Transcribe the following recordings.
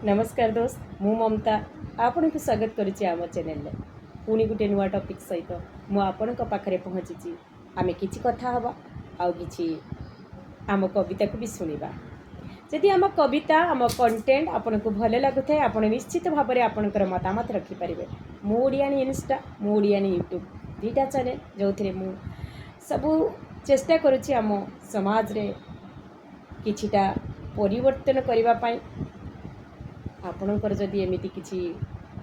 नमस्कार दोस्त मु ममता आपण को स्वागत करुच्ची आम चैनल पुणी गोटे नुआ टॉपिक सहित मु आपण पाखे पहुँची आमे किछि कथा हवा आउ किछि आम कविता को भी सुनिबा। जदि आम कविता आम कंटेंट आपन को भल लगुए आपण निश्चित भाव में आपणकर मतामत रखिपारे। मु ओडियानी इंस्टा मु ओडियानी यूट्यूब दुईटा चैनल जो थे मु सबू चेष्टा करुच्ची आम समाज रे किछिटा परिवर्तन करने आपणकर जदि एमती किसी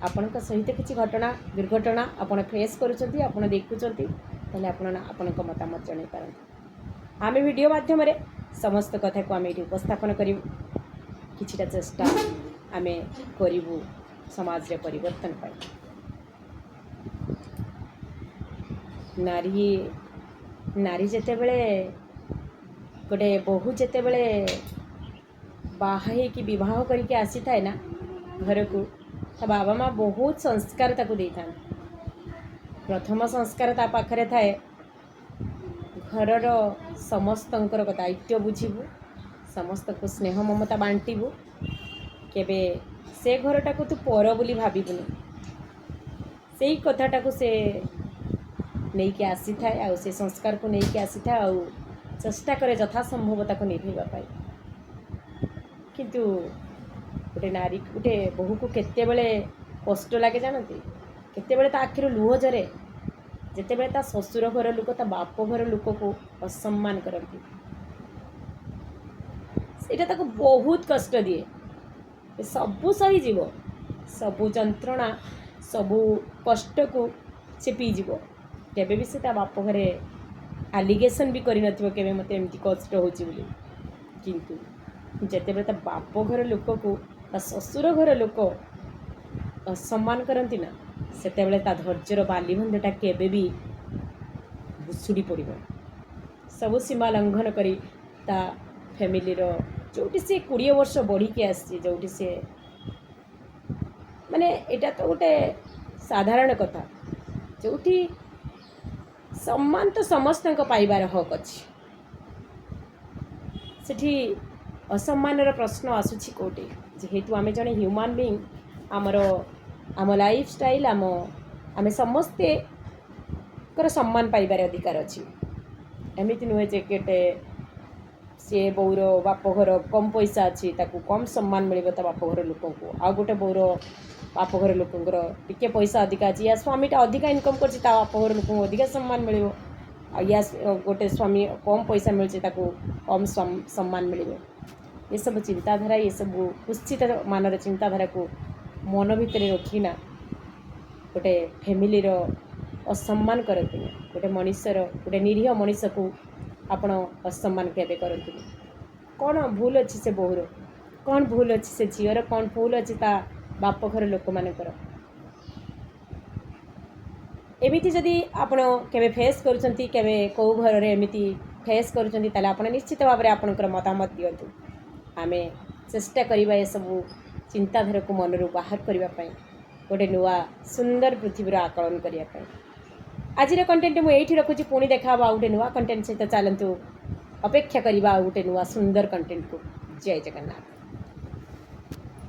आपण सहित किसी घटना दुर्घटना आपण फेस करुँच आपण देखुं आपण मतामत जन पारती। आम वीडियो माध्यम समस्त कथा को आम ये उपस्थापन करूँ किछिटा चेष्टा आम करूँ समाज रे परिवर्तन पाई। नारी नारी जेतेबेले गोटे बहु जेतेबेले बाहा कि विवाह करके आसी थाए ना घर को बाबा माँ बहुत संस्कार ताकू दे था। प्रथम संस्कार ता पाखरे थाए घरर समस्त दायित्व बुझीबू, समस्त को स्नेह ममता बांटीबू, केबे से घरटा को तू पर बोली भाबीबुनी। से ही कथाटा को से नहीं के आसी थाए आ से संस्कार को नहीं के आसी थाए आ चेष्टा करे यथा संभवता को निभेबा पाई। किंतु गोटे नारी गोटे बहु को केतेबेले कष्ट लगे जानती, केतेबेले ता आखिर लुह झरे जेतेबेले ता ससुर घर लोक ता बाप घर लोक को असम्मान करती। सेटा ताको बहुत कष्ट दिए। सबू सही जीव, सबू जंत्रणा सबू कष्ट को से पीजीव। केबे भी से ता बाप घरे आलिगेसन भी करि नथिबो केबे मते एमती कष्ट होची बोली। किंतु जेतेबेले ता बाप घर लोक को ता ससुर घर लोक असम्मान करती ना, सेतेबेले ता धैर्यर बालीबंधटा केबे भी भुसुड़ी पड़ो। सबु सीमा लंघन करी ता फैमिली रो जोटी से 20 वर्ष बढ़ी के आसी जोटी से माने एटा तो गोटे साधारण कथा जोटी सम्मान तो समस्त पाइबार हक अच्छी। सेठी असम्मान प्रश्न आसूची कोटी जेहेतु आम जड़े ह्यूमान बीइंग आमर आम लाइफ स्टाइल आम समस्ते कर सम्मान पाइबार अधिकार अच्छी। एमती नुहे जे केटे सी बौर बापघर कम पैसा अच्छी ताकू कम सम्मान मिल बाप घर लोक को, आ गोटे बौर बापघर लोकंर टिके पैसा अधिका अच्छी या स्वामीटा अधिका इनकम कर बापघर लोक अधिका सम्मान मिल, या गोटे स्वामी कम पैसा मिलছে ताकू कम सम्मान मिले। ये सब चिंताधारा ये सब कुत्सित मानर चिंताधारा को मन भितर रखिना गोटे फैमिली रो असम्मान करते। गोटे मनुष्यर गोटे निरीह मनुष्य को आपण असम्मान केबे करते। कौन भूल अच्छी से बोहर, कौन भूल अच्छी से झीर, कौन भूल अच्छी ता बाप घर लोक मानकर। एमिति जदि आपण केबे फेस करूछंती केबे को घर रे एमिति फेस करूछंती ताले आपण निश्चित भाव में आपणकर मतामत दियंतु। आमे चेष्टा करिबा ए सब चिंताधारा को मनरू बाहर करने गोटे नुआ सुंदर पृथ्वीर आकलन करने। आज कंटेंट मुझे ये रखुच्छी, पुणी देखा गोटे नुआ कंटेंट सहित चलतु अपेक्षा करवा गोटे नुआ सुंदर कंटेंट को। जय जगन्नाथ।